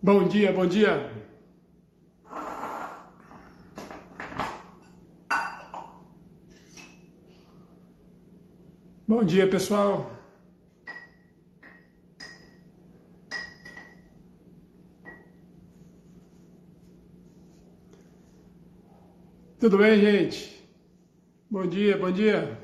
Bom dia, bom dia. Bom dia, pessoal. Tudo bem, gente? Bom dia, bom dia.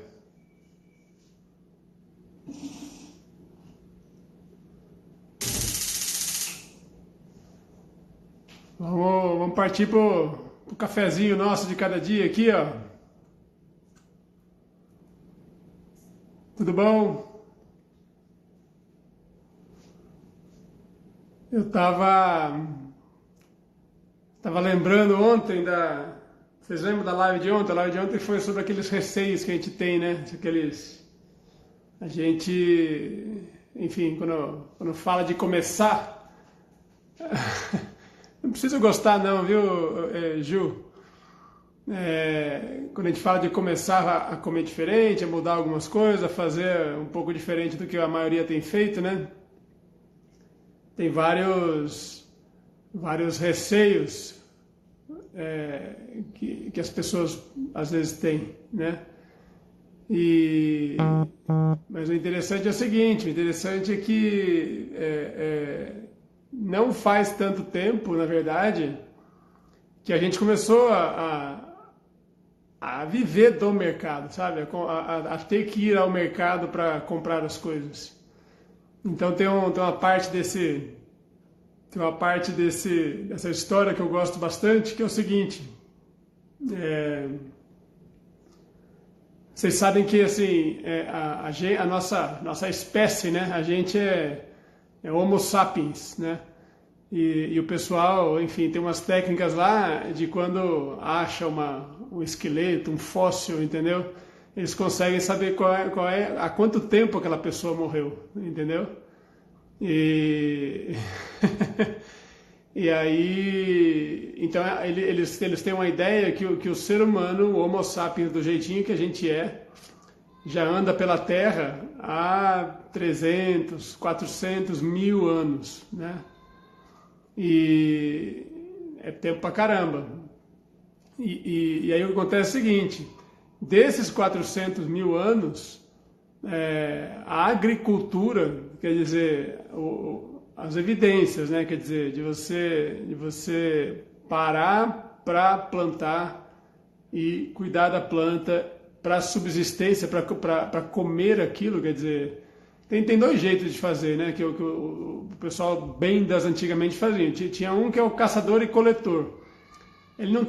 Vamos partir pro cafezinho nosso de cada dia aqui, ó. Tudo bom? Eu tava lembrando ontem da... Vocês lembram da live de ontem? A live de ontem foi sobre aqueles receios que a gente tem, né? A gente... Enfim, quando fala de começar... Não precisa gostar não, viu, Ju? Quando a gente fala de começar a comer diferente, a mudar algumas coisas, a fazer um pouco diferente do que a maioria tem feito, né? Tem vários receios que as pessoas às vezes têm, né? Mas o interessante é o seguinte, o interessante é que não faz tanto tempo, na verdade, que a gente começou a viver do mercado, sabe? A ter que ir ao mercado para comprar as coisas. Então tem uma parte dessa história que eu gosto bastante, que é o seguinte. Vocês sabem que assim, a nossa espécie, né? A gente é Homo sapiens, né? E o pessoal, enfim, tem umas técnicas lá de quando acha um esqueleto, um fóssil, entendeu? Eles conseguem saber há quanto tempo aquela pessoa morreu, entendeu? E, e aí, então eles têm uma ideia que o ser humano, o Homo sapiens do jeitinho que a gente já anda pela Terra há 300, 400 mil anos, né? E é tempo pra caramba. E aí o que acontece é o seguinte, desses 400 mil anos, a agricultura, quer dizer, as evidências, né? Quer dizer, de você parar para plantar e cuidar da planta para subsistência, para comer aquilo, quer dizer, tem dois jeitos de fazer, né? Que o pessoal bem das antigamente fazia. Tinha um que é o caçador e coletor. Ele não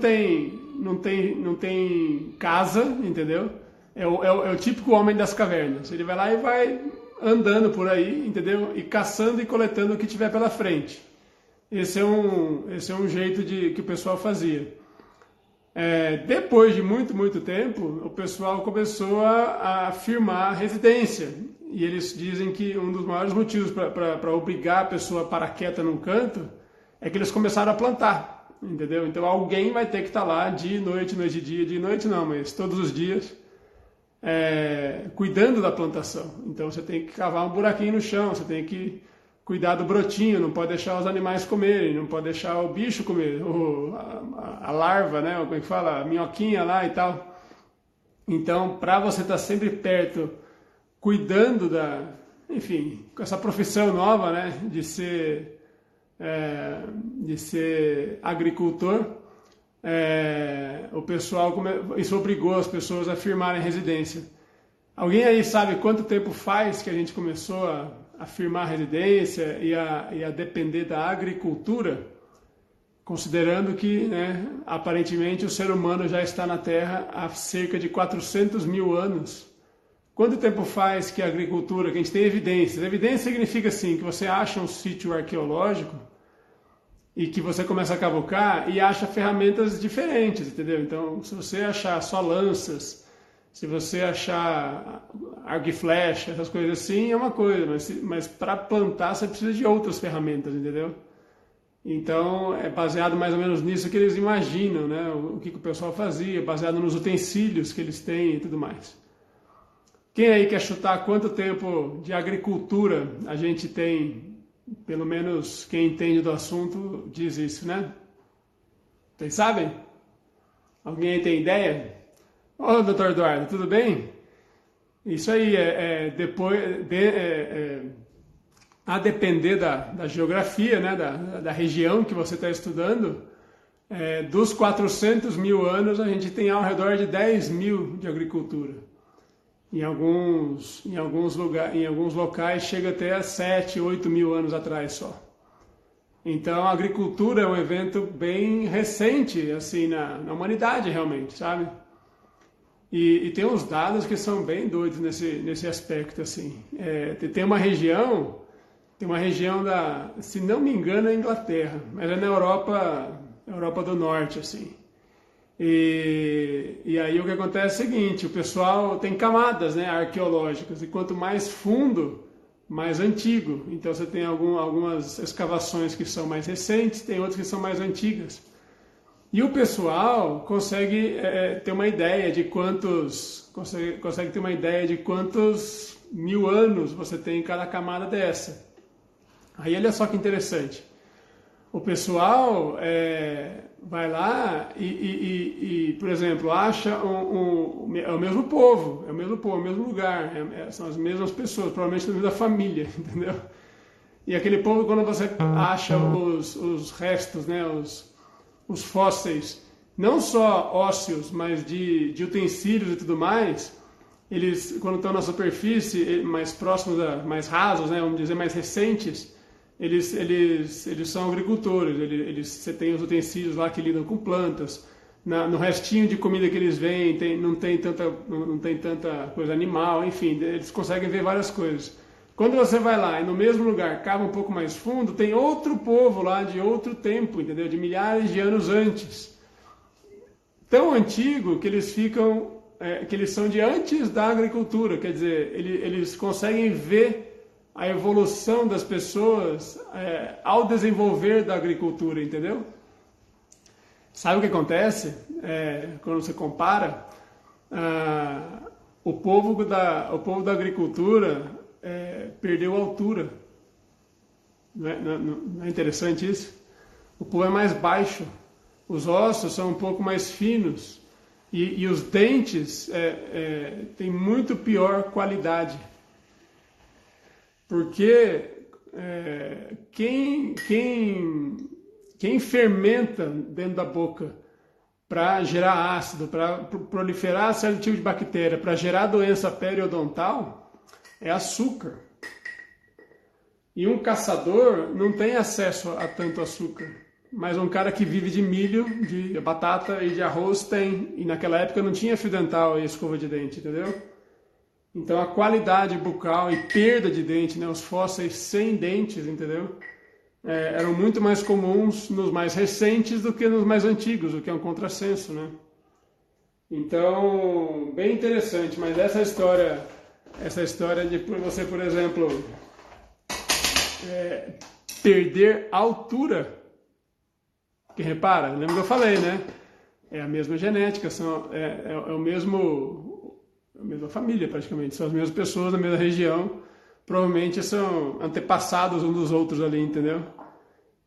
tem casa, entendeu? É o típico homem das cavernas. Ele vai lá e vai andando por aí, entendeu? E caçando e coletando o que tiver pela frente. Esse é um jeito que o pessoal fazia. Depois de muito, muito tempo, o pessoal começou a firmar residência. E eles dizem que um dos maiores motivos para obrigar a pessoa a parar quieta num canto é que eles começaram a plantar, entendeu? Então alguém vai ter que estar lá dia e noite, noite e dia, dia e noite não, mas todos os dias, cuidando da plantação. Então você tem que cavar um buraquinho no chão, você tem que cuidar do brotinho, não pode deixar os animais comerem, não pode deixar o bicho comer, a larva, né? Como é que fala? A minhoquinha lá e tal. Então, para você estar sempre perto, cuidando enfim, com essa profissão nova, né? De ser agricultor, o pessoal, isso obrigou as pessoas a firmarem residência. Alguém aí sabe quanto tempo faz que a gente começou a firmar residência e a depender da agricultura, considerando que, né, aparentemente, o ser humano já está na Terra há cerca de 400 mil anos. Quanto tempo faz que a agricultura, que a gente tem evidências? Evidência significa, assim, que você acha um sítio arqueológico e que você começa a cavucar e acha ferramentas diferentes, entendeu? Então, se você achar só lanças, se você achar arco e flecha, essas coisas assim, é uma coisa, mas para plantar você precisa de outras ferramentas, entendeu? Então, é baseado mais ou menos nisso que eles imaginam, né? O que o pessoal fazia, baseado nos utensílios que eles têm e tudo mais. Quem aí quer chutar quanto tempo de agricultura a gente tem Pelo menos quem entende do assunto diz isso, né? Vocês sabem? Alguém aí tem ideia? Ô, doutor Eduardo, tudo bem? Isso aí a depender da geografia, né, da região que você está estudando, dos 400 mil anos a gente tem ao redor de 10 mil de agricultura. Em alguns locais chega até a 7, 8 mil anos atrás só. Então a agricultura é um evento bem recente assim na humanidade realmente, sabe? E tem uns dados que são bem doidos nesse aspecto assim. Tem uma região se não me engano, é Inglaterra, mas é na Europa do Norte assim. E aí o que acontece é o seguinte, o pessoal tem camadas, né, arqueológicas, e quanto mais fundo, mais antigo. Então você tem algumas escavações que são mais recentes, tem outras que são mais antigas. E o pessoal consegue ter uma ideia de consegue ter uma ideia de quantos mil anos você tem em cada camada dessa. Aí olha só que interessante. O pessoal vai lá e, por exemplo, acha é o mesmo povo, é o mesmo lugar, são as mesmas pessoas, provavelmente da mesma família, entendeu? E aquele povo, quando você acha os restos, né, os fósseis, não só ósseos, mas de utensílios e tudo mais, eles, quando estão na superfície, mais próximos, mais rasos, né, vamos dizer, mais recentes, eles são agricultores, você tem os utensílios lá que lidam com plantas, no restinho de comida que eles veem, não tem tanta coisa animal, enfim, eles conseguem ver várias coisas. Quando você vai lá e no mesmo lugar cava um pouco mais fundo, tem outro povo lá de outro tempo, entendeu? De milhares de anos antes. Tão antigo que eles que eles são de antes da agricultura, quer dizer, eles conseguem ver a evolução das pessoas ao desenvolver da agricultura, entendeu? Sabe o que acontece quando você compara? O povo da agricultura perdeu altura. Não é interessante isso? O povo é mais baixo, os ossos são um pouco mais finos e os dentes têm muito pior qualidade. Porque quem fermenta dentro da boca para gerar ácido, para proliferar certo tipo de bactéria, para gerar doença periodontal, é açúcar. E um caçador não tem acesso a tanto açúcar, mas um cara que vive de milho, de batata e de arroz tem. E naquela época não tinha fio dental e escova de dente, entendeu? Então a qualidade bucal e perda de dente, né, os fósseis sem dentes, entendeu? Eram muito mais comuns nos mais recentes do que nos mais antigos, o que é um contrassenso, né? Então, bem interessante, mas essa história de você, por exemplo, perder altura, que repara, lembra que eu falei, né? É a mesma genética, a mesma família praticamente, são as mesmas pessoas da mesma região, provavelmente são antepassados uns dos outros ali, entendeu?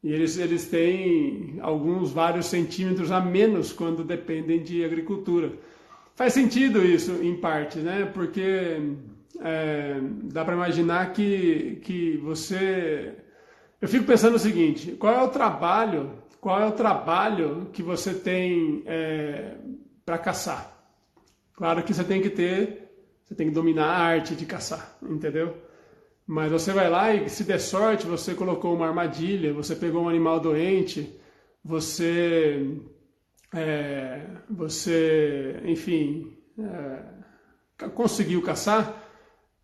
E eles têm vários centímetros a menos quando dependem de agricultura. Faz sentido isso, em parte, né? Porque dá para imaginar que você... Eu fico pensando o seguinte, qual é o trabalho que você tem para caçar? Claro que você tem que dominar a arte de caçar, entendeu? Mas você vai lá e, se der sorte, você colocou uma armadilha, você pegou um animal doente, você enfim, conseguiu caçar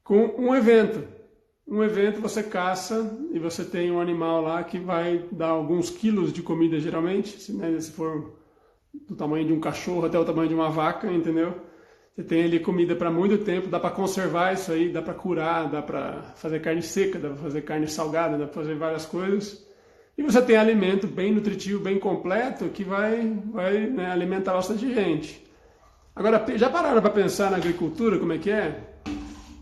com um evento. Um evento você caça e você tem um animal lá que vai dar alguns quilos de comida, geralmente, se for do tamanho de um cachorro até o tamanho de uma vaca, entendeu? Você tem ali comida para muito tempo, dá para conservar isso aí, dá para curar, dá para fazer carne seca, dá para fazer carne salgada, dá para fazer várias coisas. E você tem alimento bem nutritivo, bem completo, que vai né, alimentar bastante gente. Agora, já pararam para pensar na agricultura, como é que é?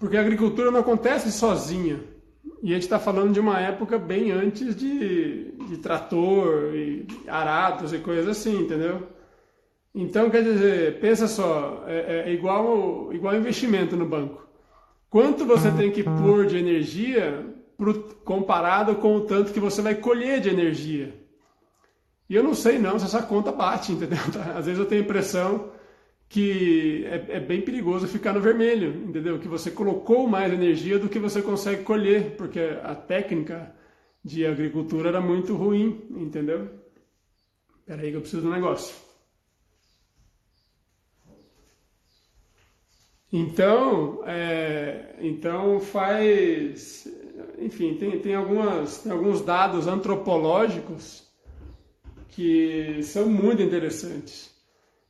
Porque a agricultura não acontece sozinha. E a gente está falando de uma época bem antes de trator e arados e coisas assim, entendeu? Então, quer dizer, pensa só, é igual investimento no banco. Quanto você tem que pôr de energia comparado com o tanto que você vai colher de energia? E eu não sei não se essa conta bate, entendeu? Às vezes eu tenho a impressão que é bem perigoso ficar no vermelho, entendeu? Que você colocou mais energia do que você consegue colher, porque a técnica de agricultura era muito ruim, entendeu? Espera aí que eu preciso de um negócio. Então faz... Enfim, tem alguns dados antropológicos que são muito interessantes.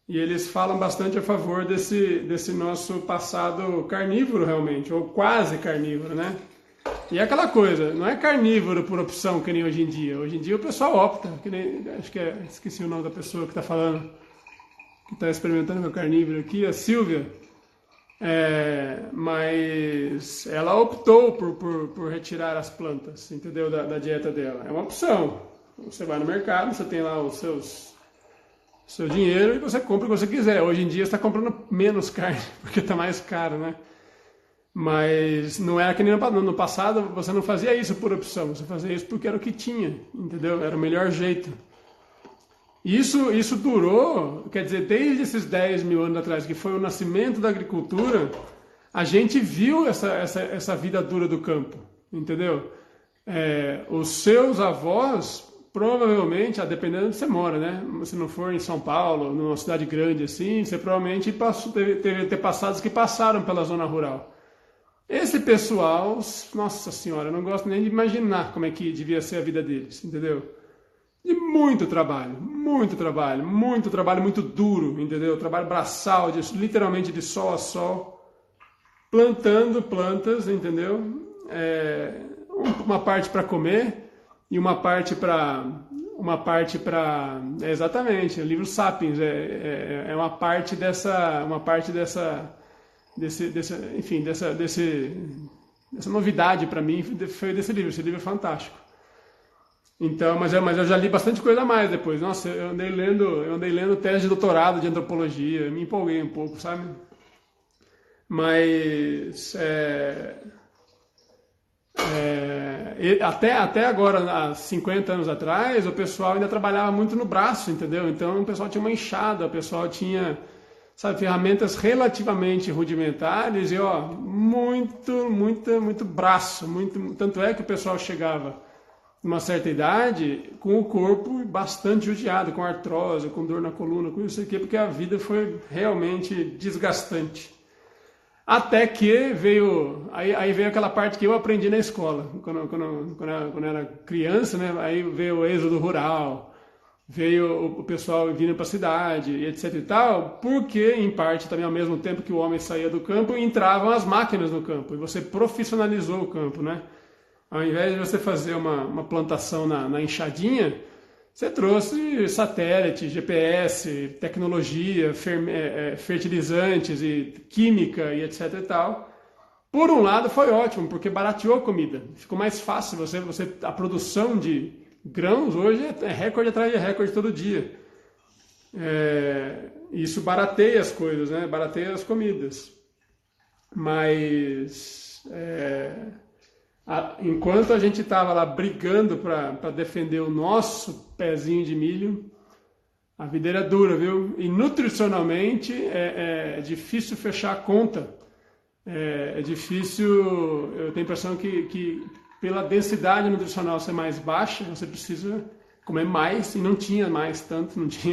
E eles falam bastante a favor desse nosso passado carnívoro, realmente, ou quase carnívoro, né? E é aquela coisa, não é carnívoro por opção, que nem hoje em dia. Hoje em dia o pessoal opta, que nem, esqueci o nome da pessoa que está falando, que está experimentando meu carnívoro aqui, a Silvia. Mas ela optou por retirar as plantas, entendeu? Da dieta dela. É uma opção. Você vai no mercado, você tem lá o seu dinheiro e você compra o que você quiser. Hoje em dia você está comprando menos carne, porque está mais caro, né? Mas não era que nem no passado, você não fazia isso por opção, você fazia isso porque era o que tinha, entendeu? Era o melhor jeito. Isso durou, quer dizer, desde esses 10 mil anos atrás, que foi o nascimento da agricultura, a gente viu essa vida dura do campo, entendeu? Os seus avós, provavelmente, dependendo de onde você mora, né? Se não for em São Paulo, numa cidade grande assim, você provavelmente teve ter passados que passaram pela zona rural. Esse pessoal, nossa senhora, eu não gosto nem de imaginar como é que devia ser a vida deles, entendeu? De muito trabalho, muito duro, entendeu? Trabalho braçal, literalmente de sol a sol, plantando plantas, entendeu? Uma parte para comer e uma parte para exatamente, o livro Sapiens uma parte dessa novidade para mim, foi desse livro. Esse livro é fantástico. Então, mas eu já li bastante coisa a mais depois. Nossa, eu andei lendo tese de doutorado de antropologia, me empolguei um pouco, sabe? Mas até agora, há 50 anos atrás, o pessoal ainda trabalhava muito no braço, entendeu? Então o pessoal tinha uma enxada, o pessoal tinha, sabe, ferramentas relativamente rudimentares e muito braço, tanto é que o pessoal chegava uma certa idade com o corpo bastante judiado, com artrose, com dor na coluna, com isso aqui, porque a vida foi realmente desgastante. Até que aí veio aquela parte que eu aprendi na escola, quando eu era criança, né? Aí veio o êxodo rural, veio o pessoal vindo para a cidade, etc e tal, porque, em parte, também ao mesmo tempo que o homem saía do campo, entravam as máquinas no campo, e você profissionalizou o campo, né? Ao invés de você fazer uma plantação na enxadinha, você trouxe satélite, GPS, tecnologia, fertilizantes e química e etc e tal. Por um lado foi ótimo, porque barateou a comida. Ficou mais fácil. A produção de grãos hoje é recorde atrás de recorde todo dia. Isso barateia as coisas, né? Barateia as comidas. Mas... enquanto a gente estava lá brigando para defender o nosso pezinho de milho, a vida era dura, viu? E nutricionalmente é difícil fechar a conta. É difícil, eu tenho a impressão que pela densidade nutricional ser mais baixa, você precisa comer mais, e não tinha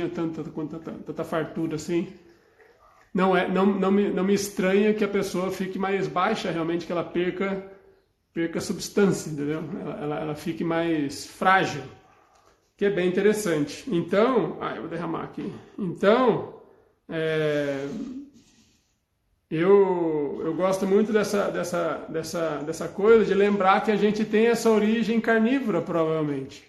tanta fartura assim. Não me estranha que a pessoa fique mais baixa, realmente, que ela perca substância, entendeu? Ela fique mais frágil, que é bem interessante. Então, eu vou derramar aqui. Então, eu gosto muito dessa coisa de lembrar que a gente tem essa origem carnívora, provavelmente.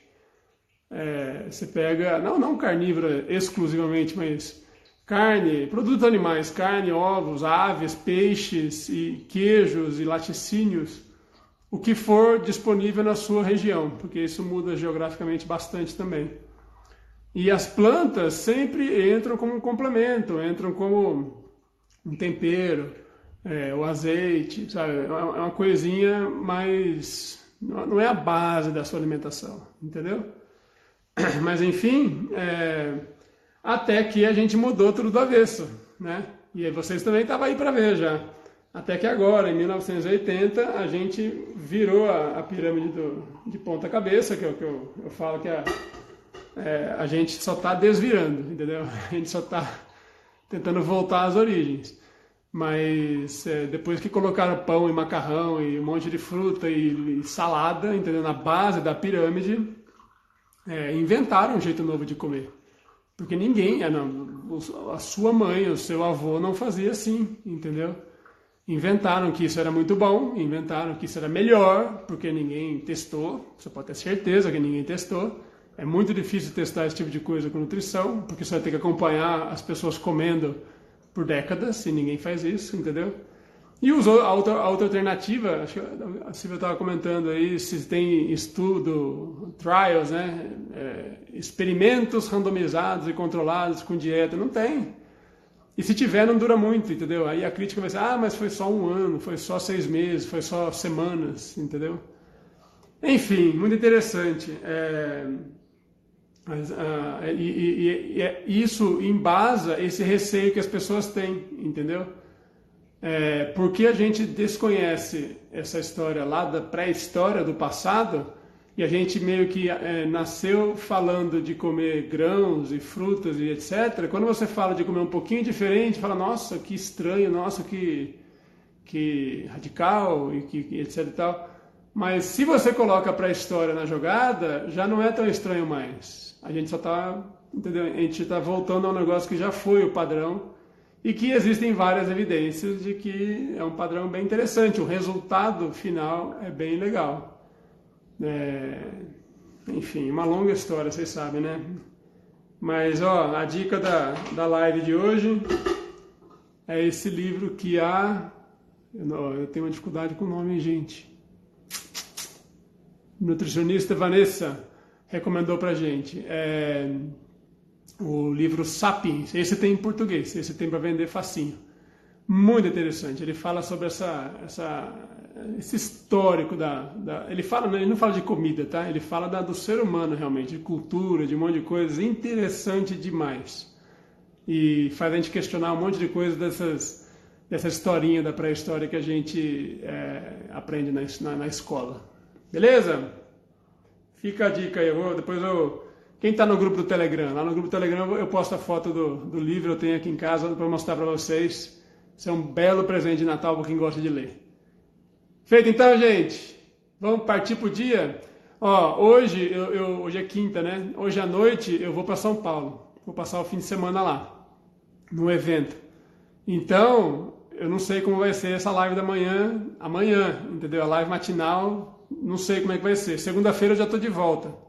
Você pega, não carnívora exclusivamente, mas carne, produtos animais, carne, ovos, aves, peixes e queijos e laticínios. o que for disponível na sua região, porque isso muda geograficamente bastante também. E as plantas sempre entram como um complemento, entram como um tempero, o azeite, sabe? É uma coisinha mais... Não é a base da sua alimentação, entendeu? Mas enfim, até que a gente mudou tudo do avesso, né? E aí vocês também estavam aí para ver já. Até que agora, em 1980, a gente virou a pirâmide de ponta cabeça, que é o que eu falo que a gente só está desvirando, entendeu? A gente só está tentando voltar às origens. Mas depois que colocaram pão e macarrão e um monte de fruta e salada, entendeu? Na base da pirâmide, inventaram um jeito novo de comer. Porque ninguém, a sua mãe, o seu avô não fazia assim, entendeu? Inventaram que isso era muito bom, inventaram que isso era melhor, porque ninguém testou, você pode ter certeza que ninguém testou. É muito difícil testar esse tipo de coisa com nutrição, porque você vai ter que acompanhar as pessoas comendo por décadas, e ninguém faz isso, entendeu? E usou a outra alternativa, acho que a Silvia estava comentando aí, se tem estudo, trials, né? Experimentos randomizados e controlados com dieta, não tem. E se tiver, não dura muito, entendeu? Aí a crítica vai ser, mas foi só 1 ano, foi só 6 meses, foi só semanas, entendeu? Enfim, muito interessante. Isso embasa esse receio que as pessoas têm, entendeu? Porque a gente desconhece essa história lá da pré-história do passado, e a gente meio que nasceu falando de comer grãos e frutas e etc. Quando você fala de comer um pouquinho diferente, fala, nossa, que estranho, nossa, que radical, e etc e tal. Mas se você coloca a pré-história na jogada, já não é tão estranho mais. A gente só está, entendeu? A gente está voltando a um negócio que já foi o padrão e que existem várias evidências de que é um padrão bem interessante. O resultado final é bem legal. Enfim, uma longa história, vocês sabem, né? Mas, a dica da live de hoje é esse livro que eu tenho uma dificuldade com o nome, gente. Nutricionista Vanessa recomendou pra gente. O livro Sapiens. Esse tem em português, esse tem para vender facinho. Muito interessante. Ele fala sobre esse histórico ele não fala de comida, tá? Ele fala do ser humano realmente, de cultura, de um monte de coisas. Interessante demais. E faz a gente questionar um monte de coisas dessa historinha da pré-história que a gente aprende na escola. Beleza? Fica a dica aí. Quem está no grupo do Telegram? Lá no grupo do Telegram eu posto a foto do livro, eu tenho aqui em casa para mostrar para vocês. Isso é um belo presente de Natal para quem gosta de ler. Feito então, gente? Vamos partir para o dia? Hoje é quinta, né? Hoje à noite eu vou para São Paulo. Vou passar o fim de semana lá, num evento. Então, eu não sei como vai ser essa live da manhã, amanhã, entendeu? A live matinal, não sei como é que vai ser. Segunda-feira eu já estou de volta.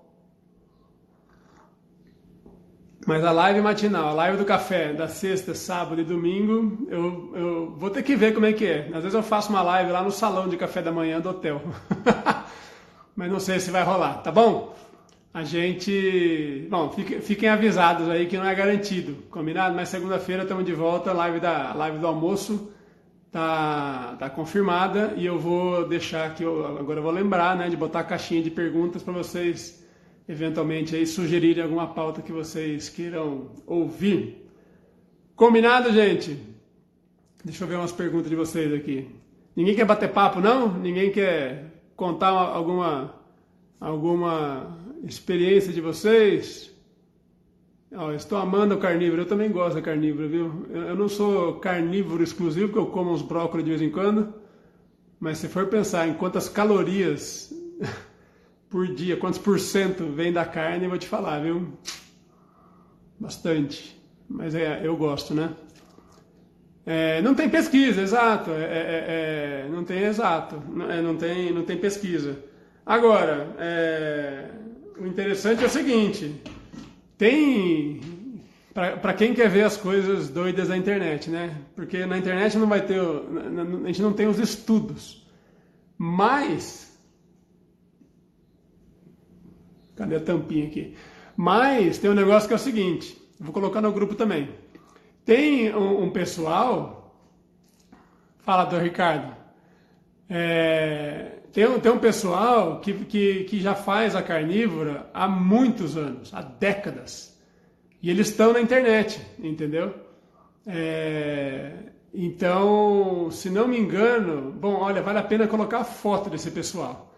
Mas a live matinal, a live do café, da sexta, sábado e domingo, eu vou ter que ver como é que é. Às vezes eu faço uma live lá no salão de café da manhã do hotel. Mas não sei se vai rolar, tá bom? Bom, fiquem avisados aí que não é garantido, combinado? Mas segunda-feira estamos de volta, a live do almoço tá confirmada e eu vou deixar aqui, agora eu vou lembrar, né, de botar a caixinha de perguntas para vocês eventualmente aí sugerirem alguma pauta que vocês queiram ouvir. Combinado, gente? Deixa eu ver umas perguntas de vocês aqui. Ninguém quer bater papo, não? Ninguém quer contar alguma experiência de vocês? Estou amando o carnívoro, eu também gosto da carnívoro, viu? Eu não sou carnívoro exclusivo, porque eu como uns brócolis de vez em quando, mas se for pensar em quantas calorias por dia, quantos por cento vem da carne, eu vou te falar, viu? Bastante. Mas eu gosto, né? Não tem pesquisa, exato. Não tem exato. Não tem pesquisa. Agora, o interessante é o seguinte: para quem quer ver as coisas doidas da internet, né? Porque na internet não vai ter, a gente não tem os estudos. Mas Cadê a tampinha aqui? Mas tem um negócio que é o seguinte, vou colocar no grupo também. Tem um pessoal, fala do Ricardo, tem um pessoal que já faz a carnívora há muitos anos, há décadas. E eles estão na internet, entendeu? Então, se não me engano, bom, olha, vale a pena colocar a foto desse pessoal.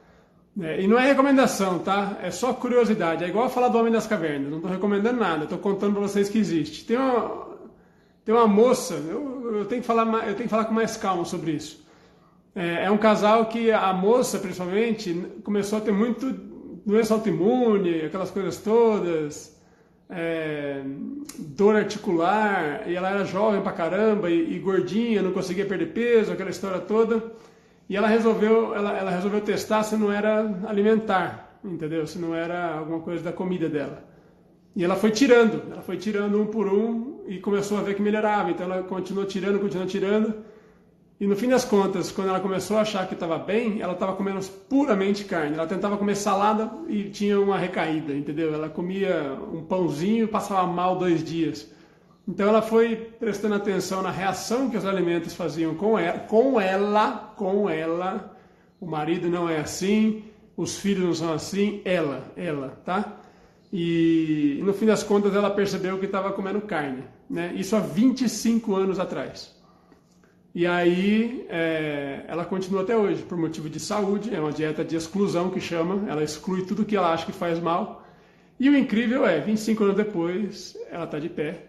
E não é recomendação, tá? É só curiosidade. É igual falar do Homem das Cavernas. Não estou recomendando nada, estou contando para vocês que existe. Tem uma moça, eu tenho que falar com mais calma sobre isso. É um casal que a moça, principalmente, começou a ter muito doença autoimune, aquelas coisas todas, dor articular, e ela era jovem pra caramba e gordinha, não conseguia perder peso, aquela história toda. E ela resolveu testar se não era alimentar, entendeu? Se não era alguma coisa da comida dela. E ela foi tirando um por um e começou a ver que melhorava. Então ela continuou tirando. E no fim das contas, quando ela começou a achar que estava bem, ela estava comendo puramente carne. Ela tentava comer salada e tinha uma recaída, entendeu? Ela comia um pãozinho e passava mal 2 dias. Então ela foi prestando atenção na reação que os alimentos faziam com ela. O marido não é assim, os filhos não são assim, ela, tá? E no fim das contas ela percebeu que estava comendo carne, né? Isso há 25 anos atrás. E aí ela continua até hoje, por motivo de saúde, é uma dieta de exclusão que chama, ela exclui tudo que ela acha que faz mal. E o incrível 25 anos depois, ela está de pé,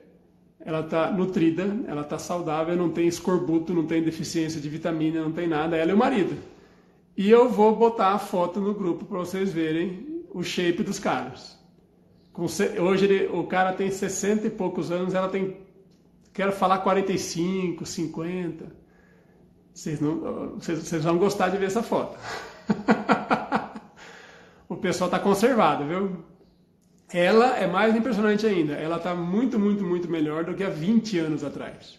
ela está nutrida, ela está saudável, não tem escorbuto, não tem deficiência de vitamina, não tem nada, ela e o marido. E eu vou botar a foto no grupo para vocês verem o shape dos caras. Hoje o cara tem 60 e poucos anos, ela tem, quero falar 45, 50. Vocês vão gostar de ver essa foto. O pessoal está conservado, viu? Ela é mais impressionante ainda. Ela está muito, muito, muito melhor do que há 20 anos atrás.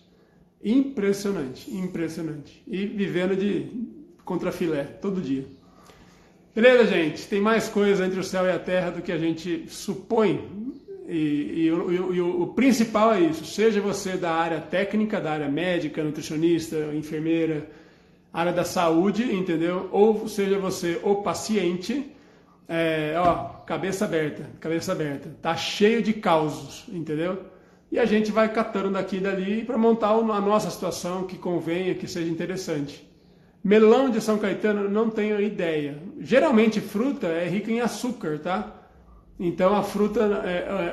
Impressionante, impressionante. E vivendo de contrafilé todo dia. Beleza, gente? Tem mais coisa entre o céu e a terra do que a gente supõe. E o principal é isso. Seja você da área técnica, da área médica, nutricionista, enfermeira, área da saúde, entendeu? Ou seja você o paciente, cabeça aberta. Tá cheio de causos, entendeu? E a gente vai catando daqui e dali para montar a nossa situação que convenha, que seja interessante. Melão de São Caetano, não tenho ideia. Geralmente fruta é rica em açúcar, tá? Então a fruta,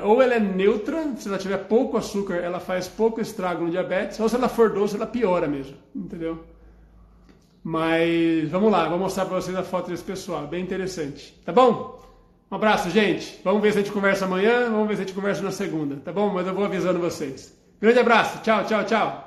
ou ela é neutra, se ela tiver pouco açúcar, ela faz pouco estrago no diabetes, ou se ela for doce, ela piora mesmo, entendeu? Mas vamos lá, vou mostrar para vocês a foto desse pessoal, bem interessante, tá bom? Um abraço, gente. Vamos ver se a gente conversa amanhã, vamos ver se a gente conversa na segunda, tá bom? Mas eu vou avisando vocês. Grande abraço, tchau, tchau, tchau.